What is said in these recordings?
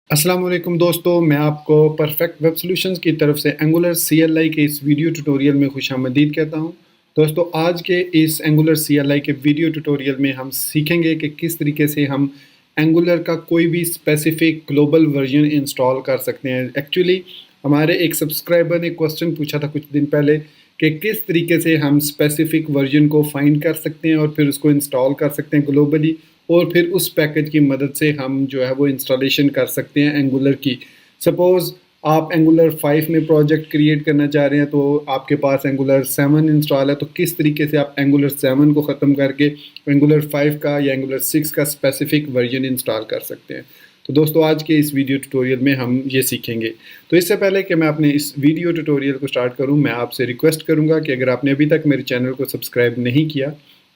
अस्सलाम वालेकुम दोस्तों, मैं आपको परफेक्ट वेब सॉल्यूशंस की तरफ से एंगुलर CLI के इस वीडियो ट्यूटोरियल में खुशामदीद कहता हूं। दोस्तों, आज के इस एंगुलर CLI के वीडियो ट्यूटोरियल में हम सीखेंगे कि किस तरीके से हम एंगुलर का कोई भी स्पेसिफिक ग्लोबल वर्जन इंस्टॉल कर सकते हैं। एक्चुअली हमारे एक सब्सक्राइबर ने क्वेश्चन पूछा था कुछ दिन पहले कि किस तरीके से हम स्पेसिफिक वर्जन को फाइंड कर सकते हैं और फिर उसको इंस्टॉल कर सकते हैं ग्लोबली, और फिर उस पैकेज की मदद से हम जो है वो इंस्टॉलेशन कर सकते हैं एंगुलर की। सपोज़ आप एंगुलर 5 में प्रोजेक्ट क्रिएट करना चाह रहे हैं, तो आपके पास एंगुलर 7 इंस्टॉल है, तो किस तरीके से आप एंगुलर 7 को ख़त्म करके एंगुलर 5 का या एंगुलर 6 का स्पेसिफिक वर्जन इंस्टॉल कर सकते हैं। तो दोस्तों, आज के इस वीडियो ट्यूटोरियल में हम ये सीखेंगे। तो इससे पहले कि मैं अपने इस वीडियो ट्यूटोरियल को स्टार्ट करूं, मैं आपसे रिक्वेस्ट करूंगा कि अगर आपने अभी तक मेरे चैनल को सब्सक्राइब नहीं किया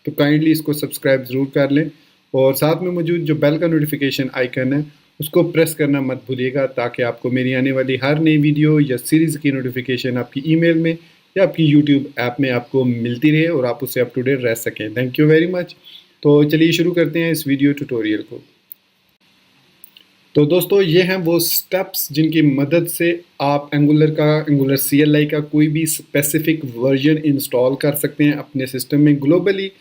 तो काइंडली इसको सब्सक्राइब ज़रूर कर लें, और साथ में मौजूद जो बेल का नोटिफिकेशन आइकन है उसको प्रेस करना मत भूलिएगा, ताकि आपको मेरी आने वाली हर नई वीडियो या सीरीज़ की नोटिफिकेशन आपकी ईमेल में या आपकी यूट्यूब ऐप में आपको मिलती रहे और आप उससे अप टू डेट रह सकें। Thank you very much. तो चलिए शुरू करते हैं इस वीडियो ट्यूटोरियल को। तो दोस्तों, ये हैं वो स्टेप्स जिनकी मदद से आप एंगुलर CLI का कोई भी स्पेसिफिक वर्जन इंस्टॉल कर सकते हैं अपने सिस्टम में ग्लोबली।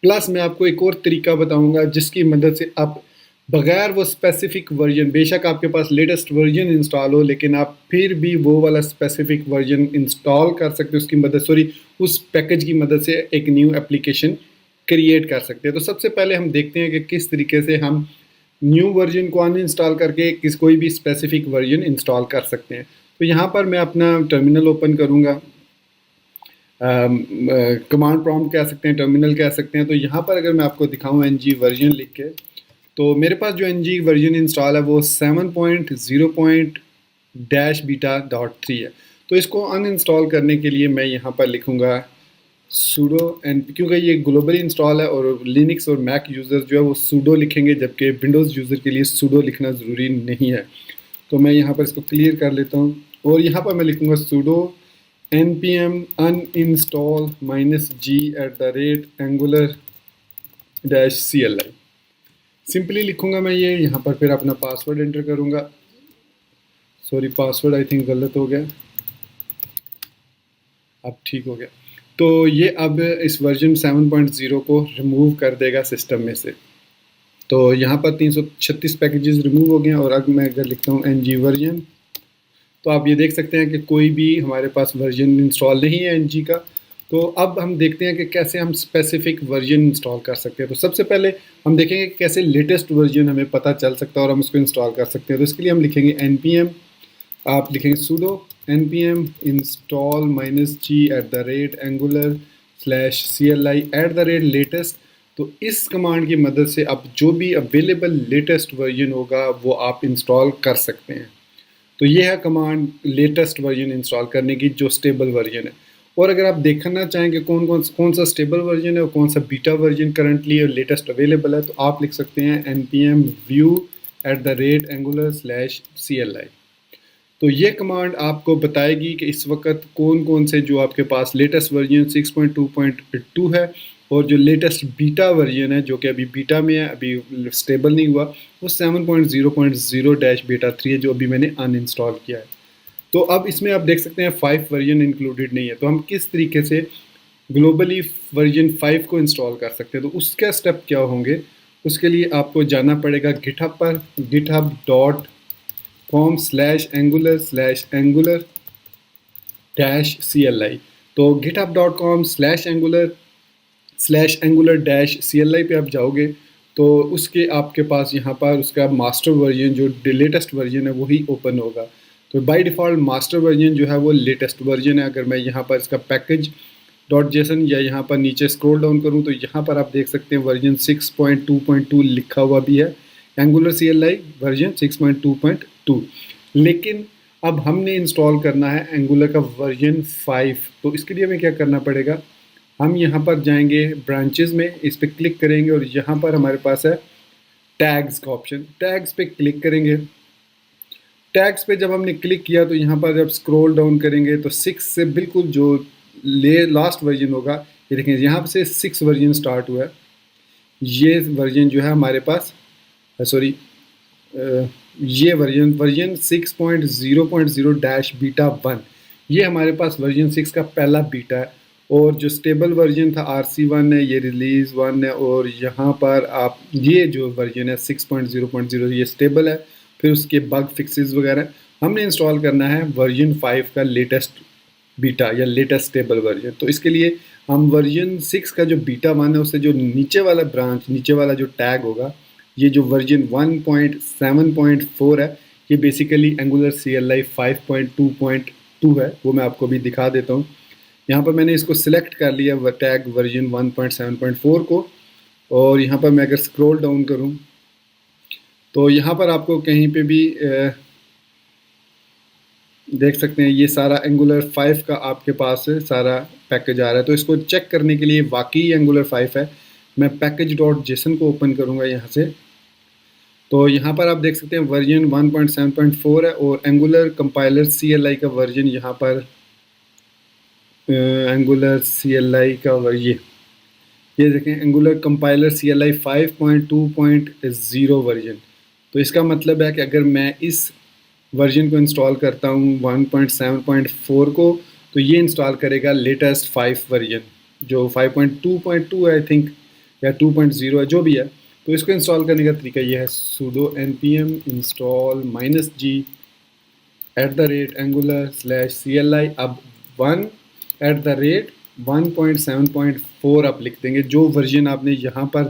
प्लस मैं आपको एक और तरीका बताऊंगा जिसकी मदद से आप बगैर वो स्पेसिफिक वर्जन, बेशक आपके पास लेटेस्ट वर्जन इंस्टॉल हो, लेकिन आप फिर भी वो वाला स्पेसिफिक वर्जन इंस्टॉल कर सकते हैं उसकी मदद, उस पैकेज की मदद से एक न्यू एप्लीकेशन क्रिएट कर सकते हैं। तो सबसे पहले हम देखते हैं कि किस तरीके से हम न्यू वर्जन को अनइंस्टॉल करके कोई भी स्पेसिफिक वर्जन इंस्टॉल कर सकते हैं। तो यहाँ पर मैं अपना टर्मिनल ओपन करूँगा, कमांड प्रॉम्प्ट कह सकते हैं, टर्मिनल कह सकते हैं। तो यहाँ पर अगर मैं आपको दिखाऊँ ng वर्जन लिख के, तो मेरे पास जो ng वर्जन इंस्टॉल है वो 7.0.-beta.3 है। तो इसको अनइंस्टॉल करने के लिए मैं यहाँ पर लिखूँगा सूडो एन, क्योंकि ये ग्लोबली इंस्टॉल है और लिनक्स और मैक यूज़र जो है वो सूडो लिखेंगे, जबकि विंडोज़ यूज़र के लिए सूडो लिखना ज़रूरी नहीं है। तो मैं यहाँ पर इसको क्लियर कर लेता हूँ और यहाँ पर मैं लिखूँगा pseudo npm uninstall -g@angular-cli। Simply लिखूँगा मैं ये, यहाँ पर फिर अपना पासवर्ड एंटर करूँगा। सॉरी, पासवर्ड आई थिंक गलत हो गया, अब ठीक हो गया। तो ये अब इस वर्जन 7.0 को रिमूव कर देगा सिस्टम में से। तो यहाँ पर 336 पैकेजेस रिमूव हो गए हैं। और अब मैं अगर लिखता हूँ ng वर्जन, तो आप ये देख सकते हैं कि कोई भी हमारे पास वर्जन इंस्टॉल नहीं है ng का। तो अब हम देखते हैं कि कैसे हम स्पेसिफिक वर्जन इंस्टॉल कर सकते हैं। तो सबसे पहले हम देखेंगे कि कैसे लेटेस्ट वर्जन हमें पता चल सकता है और हम उसको इंस्टॉल कर सकते हैं। तो इसके लिए हम लिखेंगे npm, आप लिखेंगे sudo npm install -g@angular/cli@latest। तो इस कमांड की मदद से आप जो भी अवेलेबल लेटेस्ट वर्जन होगा वो आप इंस्टॉल कर सकते हैं। तो ये है कमांड लेटेस्ट वर्जन इंस्टॉल करने की, जो स्टेबल वर्जन है। और अगर आप देखना चाहें कि कौन सा स्टेबल वर्जन है और कौन सा beta version currently latest available है, तो आप लिख सकते हैं npm view@angular/cli। तो ये कमांड आपको बताएगी कि इस वक्त कौन कौन से जो आपके पास लेटेस्ट वर्जन 6.2.2 है और जो लेटेस्ट बीटा वर्जन है, जो कि अभी बीटा में है, अभी स्टेबल नहीं हुआ, वो 7.0.0-beta 3 है, जो अभी मैंने अनइंस्टॉल किया है। तो अब इसमें आप देख सकते हैं 5 वर्जन इंक्लूडेड नहीं है। तो हम किस तरीके से ग्लोबली वर्जन 5 को इंस्टॉल कर सकते हैं, तो उसके स्टेप क्या होंगे, उसके लिए आपको जाना पड़ेगा गिटहब पर, github.com/angular-cli। तो github.com/angular-cli पे आप जाओगे तो उसके आपके पास यहाँ पर उसका मास्टर वर्जन, जो लेटेस्ट वर्जन है, वही ओपन होगा। तो बाय डिफ़ॉल्ट मास्टर वर्जन जो है वो लेटेस्ट वर्जन है। अगर मैं यहाँ पर इसका पैकेज .json या यहाँ पर नीचे स्क्रॉल डाउन करूँ तो यहाँ पर आप देख सकते हैं वर्जन 6.2.2 लिखा हुआ भी है, एंगुलर CLI वर्जन 6.2.2। लेकिन अब हमने इंस्टॉल करना है एंगुलर का वर्जन 5। तो इसके लिए हमें क्या करना पड़ेगा, हम यहाँ पर जाएंगे ब्रांचेस में, इस पर क्लिक करेंगे और यहाँ पर हमारे पास है टैग्स का ऑप्शन, टैग्स पे क्लिक करेंगे। टैग्स पे जब हमने क्लिक किया तो यहाँ पर जब स्क्रॉल डाउन करेंगे तो 6 से बिल्कुल जो लास्ट वर्जन होगा, ये देखें यहाँ से 6 वर्जन स्टार्ट हुआ है। ये वर्जन जो है हमारे पास, सॉरी ये वर्जन 6.0.0-बीटा 1, ये हमारे पास वर्जन 6 का पहला बीटा है। और जो स्टेबल वर्जन था RC1 है, ये रिलीज़ 1 है। और यहाँ पर आप ये जो वर्जन है 6.0.0 ये स्टेबल है। फिर उसके बग फिक्सेस वगैरह हमने इंस्टॉल करना है वर्जन 5 का लेटेस्ट बीटा या लेटेस्ट स्टेबल वर्जन। तो इसके लिए हम वर्जन 6 का जो बीटा 1 है उससे जो नीचे वाला ब्रांच, नीचे वाला जो टैग होगा, ये जो वर्जन 1.7.4 है, ये बेसिकली एंगुलर CLI 5.2.2 है। वो मैं आपको भी दिखा देता हूँ। यहाँ पर मैंने इसको सिलेक्ट कर लिया टैग वर्जन 1.7.4 को। और यहाँ पर मैं अगर स्क्रॉल डाउन करूँ तो यहाँ पर आपको कहीं पे भी देख सकते हैं ये सारा एंगुलर 5 का आपके पास सारा पैकेज आ रहा है। तो इसको चेक करने के लिए वाकई एंगुलर 5 है, मैं package.json को ओपन करूँगा यहाँ से। तो यहाँ पर आप देख सकते हैं वर्जन 1.7.4 है और एंगुलर कंपाइलर CLI का वर्जन यहाँ पर एंगुलर CLI का ये देखें एंगुलर कंपाइलर CLI 5.2.0 वर्जन। तो इसका मतलब है कि अगर मैं इस वर्जन को इंस्टॉल करता हूँ 1.7.4 को, तो ये इंस्टॉल करेगा लेटेस्ट 5 वर्जन जो 5.2.2 है आई थिंक, या 2.0 है, जो भी है। तो इसको इंस्टॉल करने का तरीका ये है sudo npm install -g @angular/CLI। अब 1 आप लिख देंगे। जो वर्जन आपने यहाँ पर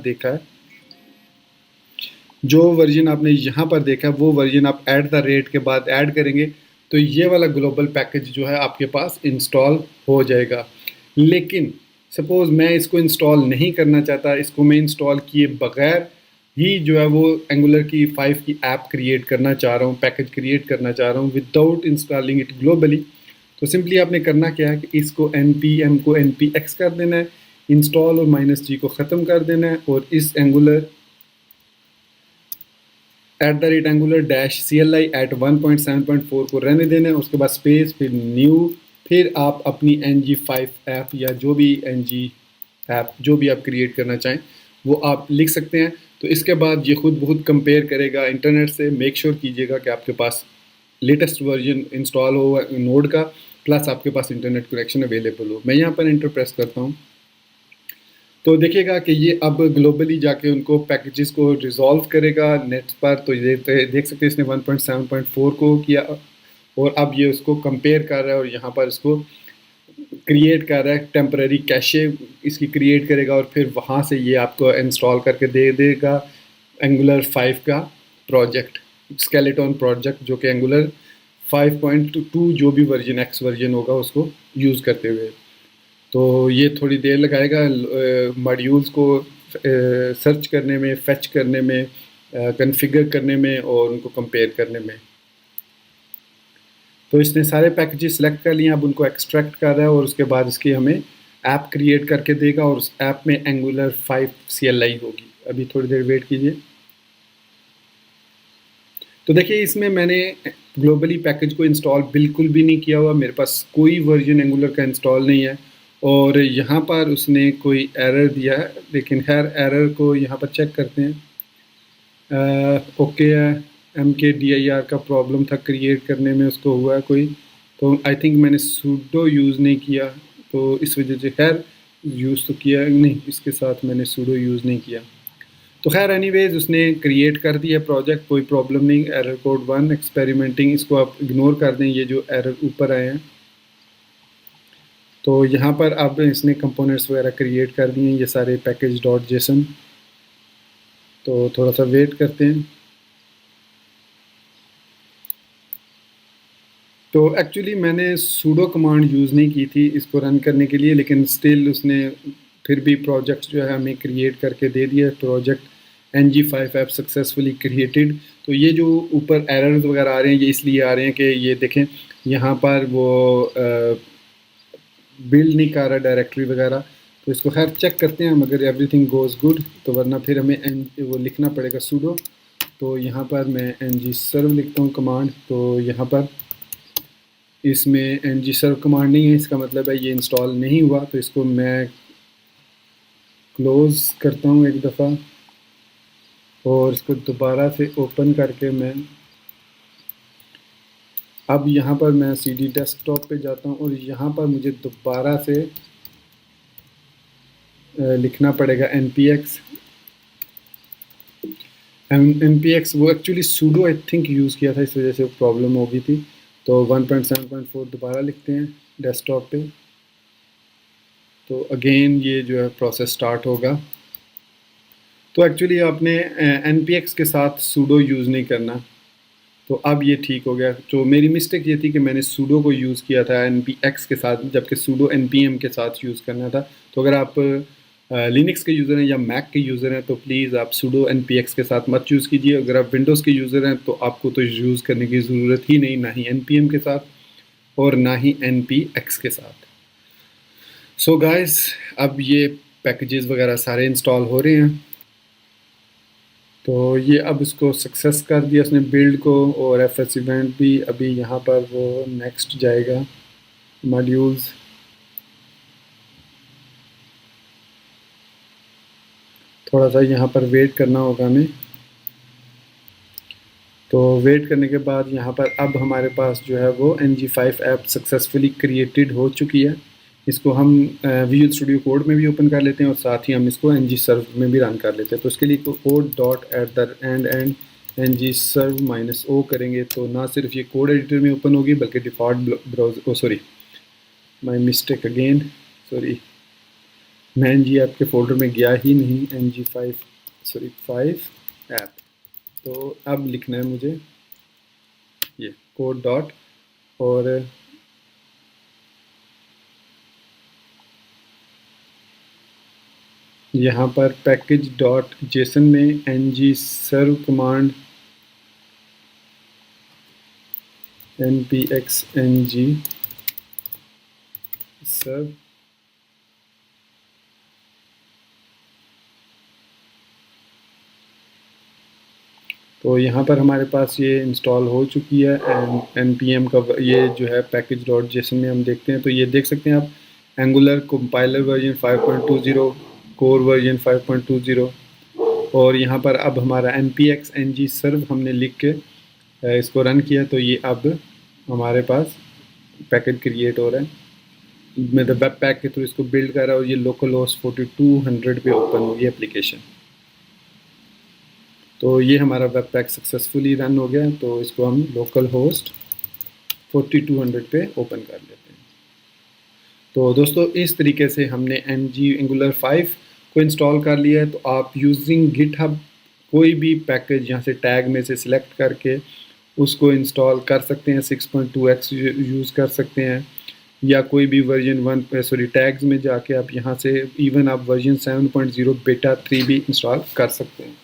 देखा है, वो वर्जन आप @ के बाद ऐड करेंगे तो ये वाला ग्लोबल पैकेज जो है आपके पास इंस्टॉल हो जाएगा। लेकिन सपोज़ मैं इसको इंस्टॉल नहीं करना चाहता, इसको मैं इंस्टॉल किए बगैर ही जो है वो एंगुलर की 5 की ऐप क्रिएट करना चाह रहा हूँ, पैकेज क्रिएट करना चाह रहा हूँ विदाउट इंस्टॉलिंग इट ग्लोबली। तो सिंपली आपने करना क्या है कि इसको npm को npx कर देना है, इंस्टॉल और -g को ख़त्म कर देना है और इस एंगुलर @angular-CLI @1.7.4 को रहने देना है। उसके बाद स्पेस, फिर न्यू, फिर आप अपनी ng5 ऐप या जो भी ng ऐप जो भी आप क्रिएट करना चाहें वो आप लिख सकते हैं। तो इसके बाद ये खुद बहुत कंपेयर करेगा इंटरनेट से। मेक श्योर कीजिएगा कि आपके पास लेटेस्ट वर्जन इंस्टॉल हो नोड का, प्लस आपके पास इंटरनेट कनेक्शन अवेलेबल हो। मैं यहाँ पर एंटर प्रेस करता हूँ तो देखिएगा कि ये अब ग्लोबली जाके उनको पैकेजेस को रिजॉल्व करेगा नेट पर। तो ये देख सकते हैं इसने 1.7.4 को किया और अब ये उसको कंपेयर कर रहा है और यहाँ पर इसको क्रिएट कर रहा है, टेम्पररी कैशे इसकी क्रिएट करेगा और फिर वहाँ से ये आपको इंस्टॉल करके दे देगा एंगुलर 5 का प्रोजेक्ट, स्केलेटन प्रोजेक्ट, जो कि एंगुलर 5.2 जो भी वर्जन X वर्जन होगा उसको यूज़ करते हुए। तो ये थोड़ी देर लगाएगा मॉड्यूल्स को सर्च करने में, फेच करने में, कॉन्फ़िगर करने में और उनको कंपेयर करने में। तो इसने सारे पैकेजेस सेलेक्ट कर लिए, अब उनको एक्सट्रैक्ट कर रहा है और उसके बाद इसकी हमें ऐप क्रिएट करके देगा और उस ऐप में एंगुलर 5 CLI होगी। अभी थोड़ी देर वेट कीजिए। तो देखिए इसमें मैंने ग्लोबली पैकेज को इंस्टॉल बिल्कुल भी नहीं किया हुआ, मेरे पास कोई वर्जन एंगुलर का इंस्टॉल नहीं है और यहाँ पर उसने कोई एरर दिया है, लेकिन खैर एरर को यहाँ पर चेक करते हैं। ओके है, mkdir का प्रॉब्लम था क्रिएट करने में, उसको हुआ है कोई। तो आई थिंक मैंने सूडो यूज़ नहीं किया तो इस वजह से, खैर यूज़ तो किया नहीं, इसके साथ मैंने सूडो यूज़ नहीं किया। तो खैर एनीवेज उसने क्रिएट कर दिया प्रोजेक्ट, कोई प्रॉब्लम नहीं। एरर कोड 1 एक्सपेरिमेंटिंग, इसको आप इग्नोर कर दें, ये जो एरर ऊपर आए हैं। तो यहाँ पर अब इसने कंपोनेंट्स वगैरह क्रिएट कर दिए ये सारे package.json। तो थोड़ा सा वेट करते हैं। तो एक्चुअली मैंने सूडो कमांड यूज़ नहीं की थी इसको रन करने के लिए, लेकिन स्टिल उसने फिर भी प्रोजेक्ट जो है हमें क्रिएट करके दे दिया। Project ng5 app successfully created. तो ये जो ऊपर एरर्स वगैरह आ रहे हैं ये इसलिए आ रहे हैं कि ये देखें यहाँ पर वो बिल्ड नहीं कर रहा डायरेक्टरी वगैरह। तो इसको खैर चेक करते हैं, मगर एवरीथिंग गोज़ गुड, तो वरना फिर हमें वो लिखना पड़ेगा सूडो। तो यहाँ पर मैं ng-serve लिखता हूँ कमांड। तो यहाँ पर इसमें ng-serve कमांड नहीं है, इसका मतलब है ये इंस्टॉल नहीं हुआ। तो इसको मैं क्लोज़ करता हूँ एक दफ़ा और इसको दोबारा से ओपन करके मैं अब यहाँ पर मैं CD डेस्कटॉप पे जाता हूँ और यहाँ पर मुझे दोबारा से लिखना पड़ेगा npx। npx वो actually sudo I think use किया था, इस वजह से प्रॉब्लम हो गई थी। तो 1.7.4 दोबारा लिखते हैं डेस्कटॉप पे। तो अगेन ये जो है प्रोसेस स्टार्ट होगा। तो एक्चुअली आपने npx के साथ sudo यूज़ नहीं करना। तो अब ये ठीक हो गया। तो मेरी मिस्टेक ये थी कि मैंने sudo को यूज़ किया था npx के साथ, जबकि sudo npm के साथ यूज़ करना था। तो अगर आप लिनक्स के यूज़र हैं या मैक के यूज़र हैं तो प्लीज़ आप sudo npx के साथ मत यूज़ कीजिए। अगर आप विंडोज़ के यूज़र हैं तो आपको तो यूज़ करने की ज़रूरत ही नहीं, ना ही npm के साथ और ना ही npx के साथ। सो गाइस, अब ये पैकेजेस वगैरह सारे इंस्टॉल हो रहे हैं। तो ये अब इसको सक्सेस कर दिया उसने बिल्ड को, और fs इवेंट भी अभी यहाँ पर वो नेक्स्ट जाएगा मॉड्यूल्स। थोड़ा सा यहाँ पर वेट करना होगा हमें। तो वेट करने के बाद यहाँ पर अब हमारे पास जो है वो ng5 ऐप सक्सेसफुली क्रिएटेड हो चुकी है। इसको हम विजुअल स्टूडियो कोड में भी ओपन कर लेते हैं और साथ ही हम इसको ng सर्व में भी रन कर लेते हैं। तो उसके लिए code dot at the end ng serve -o करेंगे तो ना सिर्फ ये कोड एडिटर में ओपन होगी बल्कि default browser, sorry my mistake again, sorry मैं ng ऐप के फोल्डर में गया ही नहीं, ng5 ऐप। तो अब लिखना है मुझे ये कोड डॉट, और यहाँ पर पैकेज डॉट जेसन में ng सर्व कमांड npx ng सर्व। तो यहाँ पर हमारे पास ये इंस्टॉल हो चुकी है npm का ये जो है पैकेज डॉट जेसन में हम देखते हैं। तो ये देख सकते हैं आप, angular compiler version 5.20, core version 5.20, और यहाँ पर अब हमारा npx ng सर्व हमने लिख के इसको रन किया तो ये अब हमारे पास पैकेज क्रिएट हो रहा है। मतलब वेब पैक के थ्रू इसको बिल्ड कर रहा है और ये लोकल होस्ट 4200 पे ओपन होगी एप्लीकेशन। तो ये हमारा वेब पैक सक्सेसफुली रन हो गया। तो इसको हम लोकल होस्ट 4200 पे ओपन कर लेते हैं। तो दोस्तों इस तरीके से हमने एंगुलर 5 को इंस्टॉल कर लिया है। तो आप यूजिंग गिटहब कोई भी पैकेज यहाँ से टैग में से सिलेक्ट करके उसको इंस्टॉल कर सकते हैं। 6.2x यूज़ कर सकते हैं या कोई भी वर्जन 1 टैग्स में जाके आप यहाँ से इवन आप वर्जन 7.0 बेटा 3 भी इंस्टॉल कर सकते हैं।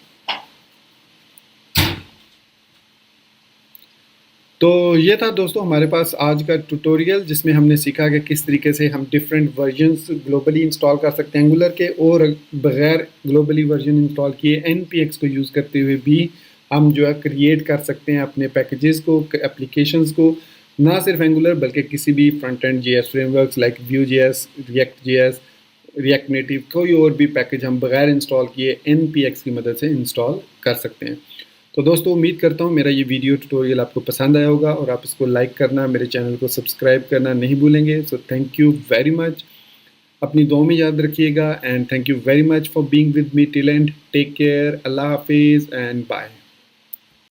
तो ये था दोस्तों हमारे पास आज का ट्यूटोरियल, जिसमें हमने सीखा कि किस तरीके से हम डिफरेंट वर्जन्स ग्लोबली इंस्टॉल कर सकते हैं एंगुलर के, और बगैर ग्लोबली वर्जन इंस्टॉल किए npx को यूज़ करते हुए भी हम जो है क्रिएट कर सकते हैं अपने पैकेजेस को, एप्लीकेशंस को, ना सिर्फ एंगुलर बल्कि किसी भी front end JS frameworks like Vue.js, React.js, react native, कोई और भी पैकेज हम बगैर इंस्टॉल किए npx की मदद से इंस्टॉल कर सकते हैं। तो दोस्तों उम्मीद करता हूँ मेरा ये वीडियो ट्यूटोरियल आपको पसंद आया होगा और आप इसको लाइक करना, मेरे चैनल को सब्सक्राइब करना नहीं भूलेंगे। So thank you very much, अपनी दुआ में याद रखिएगा, and thank you very much for being with me till end. Take care, अल्लाह हाफिज़ एंड बाय।